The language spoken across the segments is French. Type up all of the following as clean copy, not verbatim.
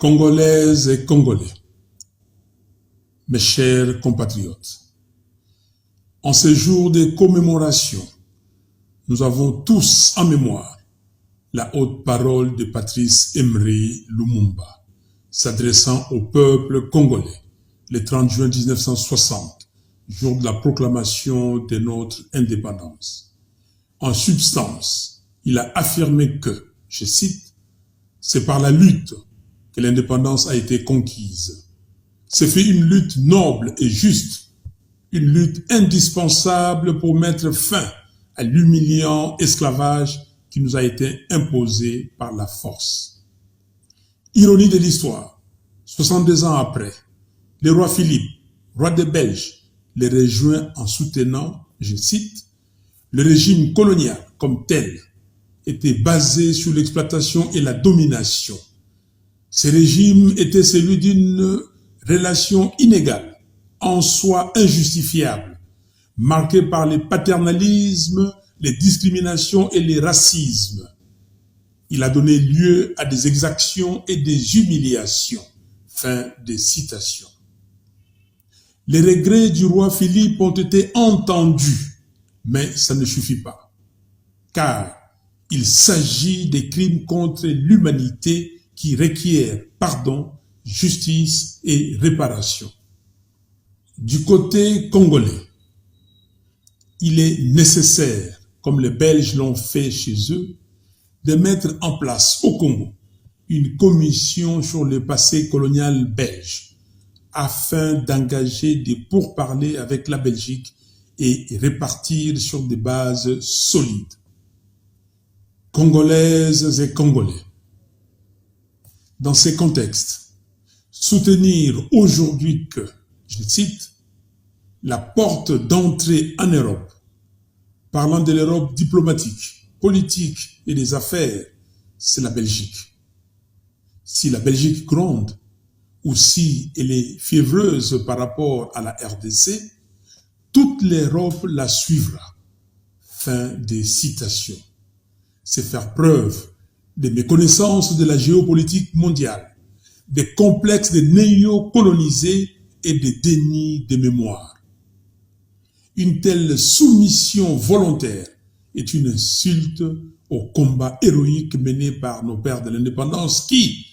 Congolaises et Congolais, mes chers compatriotes, en ces jours de commémoration, nous avons tous en mémoire la haute parole de Patrice Emery Lumumba, s'adressant au peuple congolais le 30 juin 1960, jour de la proclamation de notre indépendance. En substance, il a affirmé que, je cite, « c'est par la lutte que l'indépendance a été conquise. C'est fait une lutte noble et juste, une lutte indispensable pour mettre fin à l'humiliant esclavage qui nous a été imposé par la force. » Ironie de l'histoire, 62 ans après, le roi Philippe, roi des Belges, les rejoint en soutenant, je cite, « le régime colonial comme tel était basé sur l'exploitation et la domination. Ce régime était celui d'une relation inégale, en soi injustifiable, marquée par les paternalismes, les discriminations et les racismes. Il a donné lieu à des exactions et des humiliations. » Fin de citation. Les regrets du roi Philippe ont été entendus, mais ça ne suffit pas, car il s'agit des crimes contre l'humanité qui requièrent pardon, justice et réparation. Du côté congolais, il est nécessaire, comme les Belges l'ont fait chez eux, de mettre en place au Congo une commission sur le passé colonial belge afin d'engager des pourparlers avec la Belgique et répartir sur des bases solides. Congolaises et Congolais, dans ces contextes, soutenir aujourd'hui que, je cite, la porte d'entrée en Europe, parlant de l'Europe diplomatique, politique et des affaires, c'est la Belgique. Si la Belgique gronde, ou si elle est fiévreuse par rapport à la RDC, toute l'Europe la suivra. Fin des citations. C'est faire preuve de méconnaissance de la géopolitique mondiale, des complexes de néo-colonisés et des dénis de mémoire. Une telle soumission volontaire est une insulte au combat héroïque mené par nos pères de l'indépendance qui,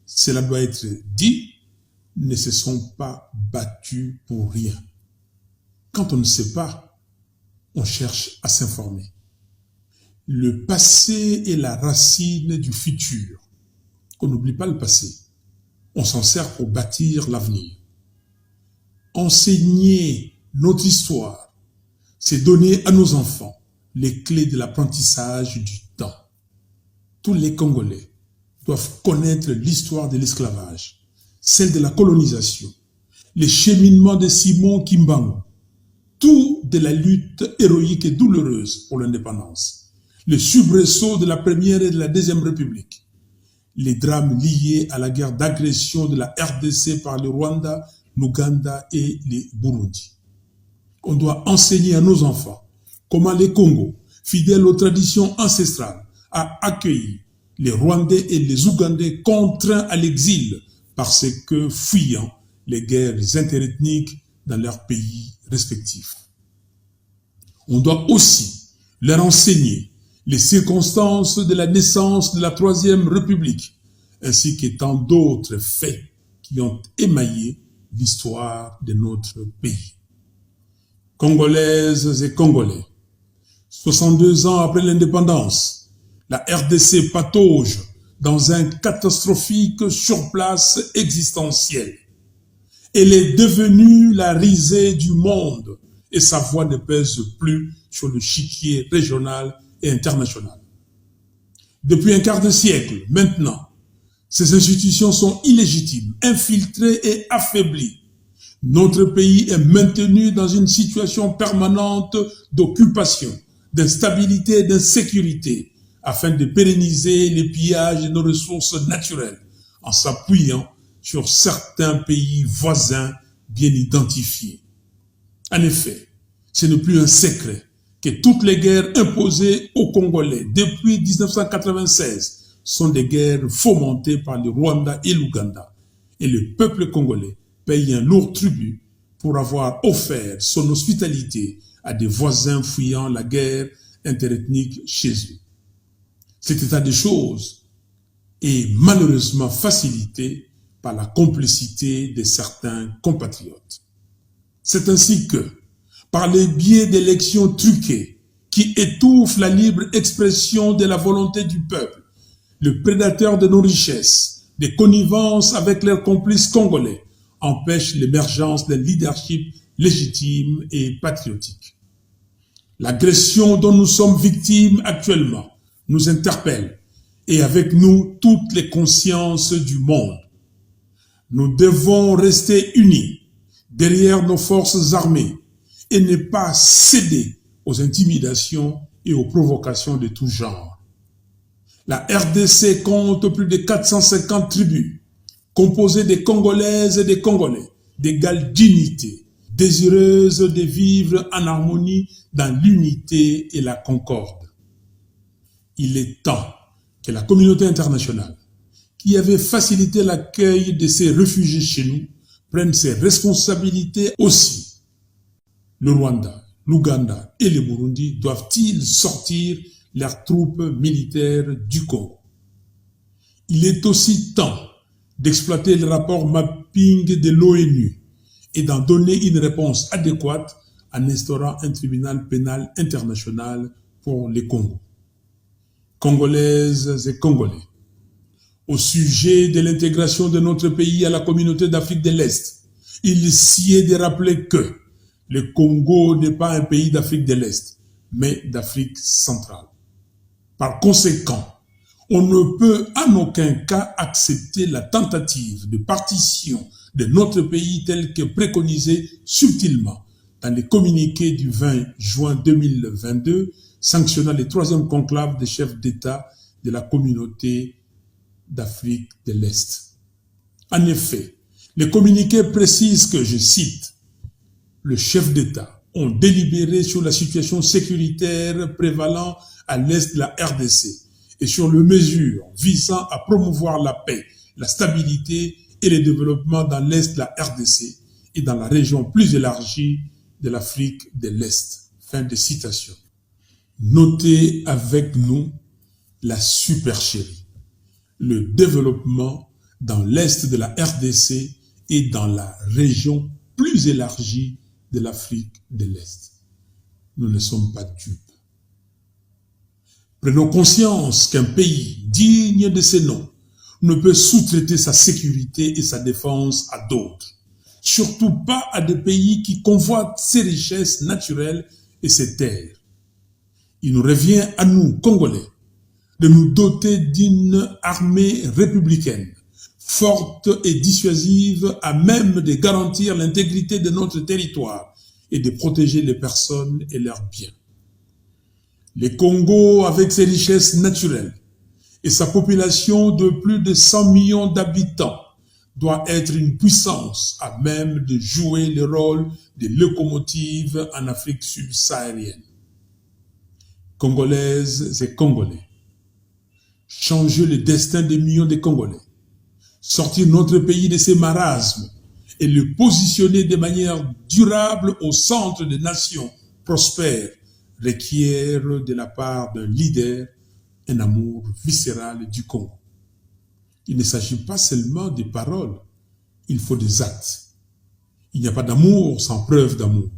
cela doit être dit, ne se sont pas battus pour rien. Quand on ne sait pas, on cherche à s'informer. Le passé est la racine du futur. On n'oublie pas le passé. On s'en sert pour bâtir l'avenir. Enseigner notre histoire, c'est donner à nos enfants les clés de l'apprentissage du temps. Tous les Congolais doivent connaître l'histoire de l'esclavage, celle de la colonisation, les cheminements de Simon Kimbangu, tout de la lutte héroïque et douloureuse pour l'indépendance, le soubresaut de la première et de la deuxième République, les drames liés à la guerre d'agression de la RDC par le Rwanda, l'Ouganda et les Burundi. On doit enseigner à nos enfants comment les Congos, fidèles aux traditions ancestrales, a accueilli les Rwandais et les Ougandais contraints à l'exil parce que fuyant les guerres interethniques dans leurs pays respectifs. On doit aussi leur enseigner les circonstances de la naissance de la Troisième République, ainsi que tant d'autres faits qui ont émaillé l'histoire de notre pays. Congolaises et Congolais, 62 ans après l'indépendance, la RDC patauge dans un catastrophique surplace existentiel. Elle est devenue la risée du monde et sa voix ne pèse plus sur le chiquier régional et international. Depuis un quart de siècle, maintenant, ces institutions sont illégitimes, infiltrées et affaiblies. Notre pays est maintenu dans une situation permanente d'occupation, d'instabilité et d'insécurité, afin de pérenniser les pillages de nos ressources naturelles, en s'appuyant sur certains pays voisins bien identifiés. En effet, ce n'est plus un secret que toutes les guerres imposées aux Congolais depuis 1996 sont des guerres fomentées par le Rwanda et l'Ouganda. Et le peuple congolais paye un lourd tribut pour avoir offert son hospitalité à des voisins fuyant la guerre interethnique chez eux. Cet état de choses est malheureusement facilité par la complicité de certains compatriotes. C'est ainsi que, par les biais d'élections truquées qui étouffent la libre expression de la volonté du peuple, le prédateur de nos richesses, des connivences avec leurs complices congolais, empêche l'émergence d'un leadership légitime et patriotique. L'agression dont nous sommes victimes actuellement nous interpelle et avec nous toutes les consciences du monde. Nous devons rester unis derrière nos forces armées et ne pas céder aux intimidations et aux provocations de tout genre. La RDC compte plus de 450 tribus, composées des Congolaises et des Congolais d'égale dignité, désireuses de vivre en harmonie dans l'unité et la concorde. Il est temps que la communauté internationale, qui avait facilité l'accueil de ces réfugiés chez nous, prenne ses responsabilités aussi. Le Rwanda, l'Ouganda et le Burundi doivent-ils sortir leurs troupes militaires du Congo? Il est aussi temps d'exploiter le rapport mapping de l'ONU et d'en donner une réponse adéquate en instaurant un tribunal pénal international pour les Congos. Congolaises et Congolais, au sujet de l'intégration de notre pays à la communauté d'Afrique de l'Est, il s'y est de rappeler que le Congo n'est pas un pays d'Afrique de l'Est, mais d'Afrique centrale. Par conséquent, on ne peut en aucun cas accepter la tentative de partition de notre pays telle que préconisée subtilement dans les communiqués du 20 juin 2022 sanctionnant le 3e conclave des chefs d'État de la communauté d'Afrique de l'Est. En effet, les communiqués précisent que, je cite, « Le chef d'État ont délibéré sur la situation sécuritaire prévalant à l'est de la RDC et sur les mesures visant à promouvoir la paix, la stabilité et le développement dans l'est de la RDC et dans la région plus élargie de l'Afrique de l'Est. » Fin de citation. Notez avec nous la supercherie, le développement dans l'est de la RDC et dans la région plus élargie de l'Afrique de l'Est. Nous ne sommes pas dupes. Prenons conscience qu'un pays digne de ce nom ne peut sous-traiter sa sécurité et sa défense à d'autres, surtout pas à des pays qui convoitent ses richesses naturelles et ses terres. Il nous revient à nous, Congolais, de nous doter d'une armée républicaine, forte et dissuasive, à même de garantir l'intégrité de notre territoire et de protéger les personnes et leurs biens. Le Congo, avec ses richesses naturelles et sa population de plus de 100 millions d'habitants, doit être une puissance à même de jouer le rôle de locomotive en Afrique subsaharienne. Congolaises et Congolais, changer le destin des millions de Congolais, sortir notre pays de ces marasmes et le positionner de manière durable au centre des nations prospères requiert de la part d'un leader un amour viscéral du Congo. Il ne s'agit pas seulement des paroles, il faut des actes. Il n'y a pas d'amour sans preuve d'amour.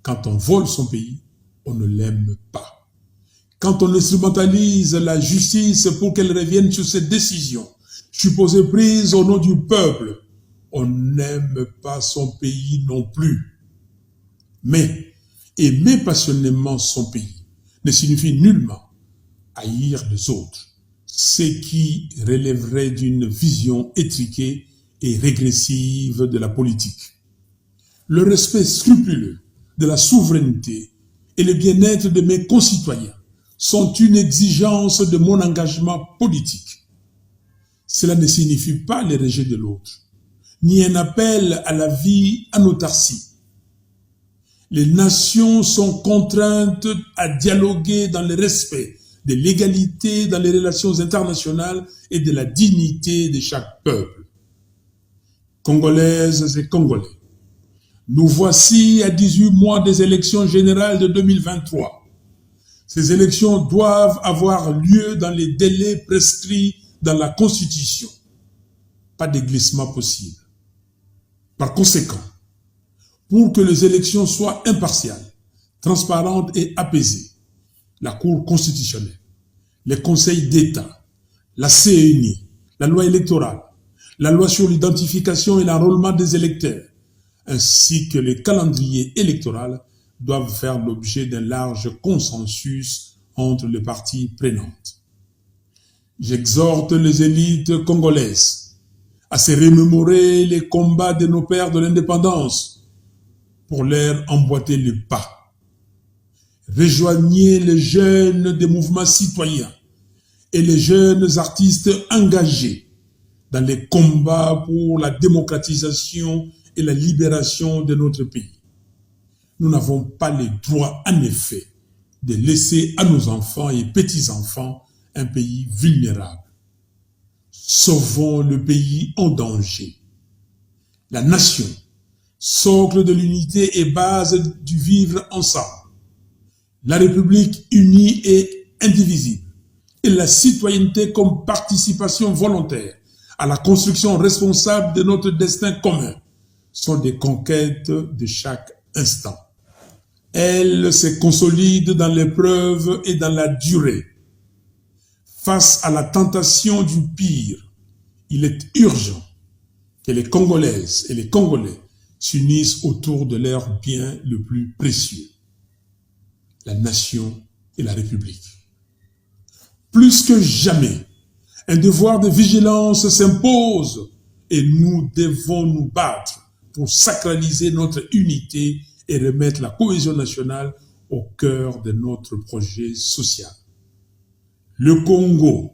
Quand on vole son pays, on ne l'aime pas. Quand on instrumentalise la justice pour qu'elle revienne sur ses décisions, supposées prises au nom du peuple, on n'aime pas son pays non plus. Mais aimer passionnément son pays ne signifie nullement haïr les autres, ce qui relèverait d'une vision étriquée et régressive de la politique. Le respect scrupuleux de la souveraineté et le bien-être de mes concitoyens sont une exigence de mon engagement politique. Cela ne signifie pas le rejet de l'autre, ni un appel à la vie en autarcie. Les nations sont contraintes à dialoguer dans le respect, de l'égalité dans les relations internationales et de la dignité de chaque peuple. Congolaises et Congolais, nous voici à 18 mois des élections générales de 2023. Ces élections doivent avoir lieu dans les délais prescrits dans la Constitution. Pas de glissement possible. Par conséquent, pour que les élections soient impartiales, transparentes et apaisées, la Cour constitutionnelle, les conseils d'État, la CENI, la loi électorale, la loi sur l'identification et l'enrôlement des électeurs, ainsi que le calendrier électoral doivent faire l'objet d'un large consensus entre les parties prenantes. J'exhorte les élites congolaises à se remémorer les combats de nos pères de l'indépendance pour leur emboîter le pas. Rejoignez les jeunes des mouvements citoyens et les jeunes artistes engagés dans les combats pour la démocratisation et la libération de notre pays. Nous n'avons pas le droit, en effet, de laisser à nos enfants et petits-enfants un pays vulnérable. Sauvons le pays en danger. La nation, socle de l'unité et base du vivre ensemble. La République unie et indivisible. Et la citoyenneté comme participation volontaire à la construction responsable de notre destin commun sont des conquêtes de chaque instant. Elles se consolident dans l'épreuve et dans la durée. Face à la tentation du pire, il est urgent que les Congolaises et les Congolais s'unissent autour de leur bien le plus précieux, la nation et la République. Plus que jamais, un devoir de vigilance s'impose et nous devons nous battre pour sacraliser notre unité et remettre la cohésion nationale au cœur de notre projet social. Le Congo,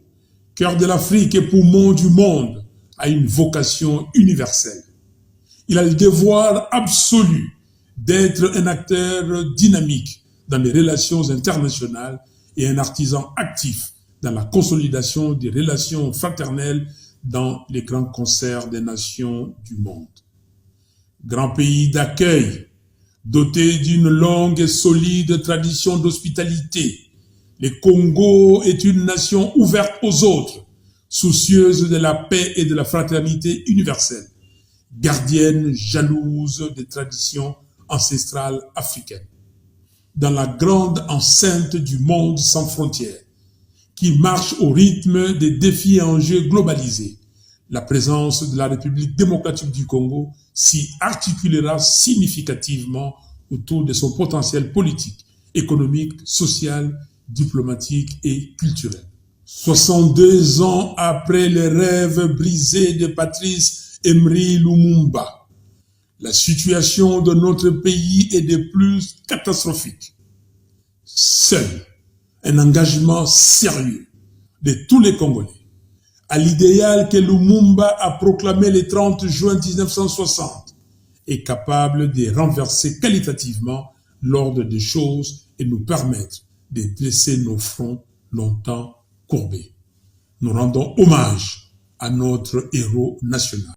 cœur de l'Afrique et poumon du monde, a une vocation universelle. Il a le devoir absolu d'être un acteur dynamique dans les relations internationales et un artisan actif dans la consolidation des relations fraternelles dans les grands concerts des nations du monde. Grand pays d'accueil, doté d'une longue et solide tradition d'hospitalité, le Congo est une nation ouverte aux autres, soucieuse de la paix et de la fraternité universelle, gardienne jalouse des traditions ancestrales africaines. Dans la grande enceinte du monde sans frontières, qui marche au rythme des défis et enjeux globalisés, la présence de la République démocratique du Congo s'y articulera significativement autour de son potentiel politique, économique, social, diplomatique et culturel. 62 ans après les rêves brisés de Patrice Emery Lumumba, la situation de notre pays est de plus catastrophique. Seul un engagement sérieux de tous les Congolais à l'idéal que Lumumba a proclamé le 30 juin 1960 est capable de renverser qualitativement l'ordre des choses et nous permettre de dresser nos fronts longtemps courbés. Nous rendons hommage à notre héros national.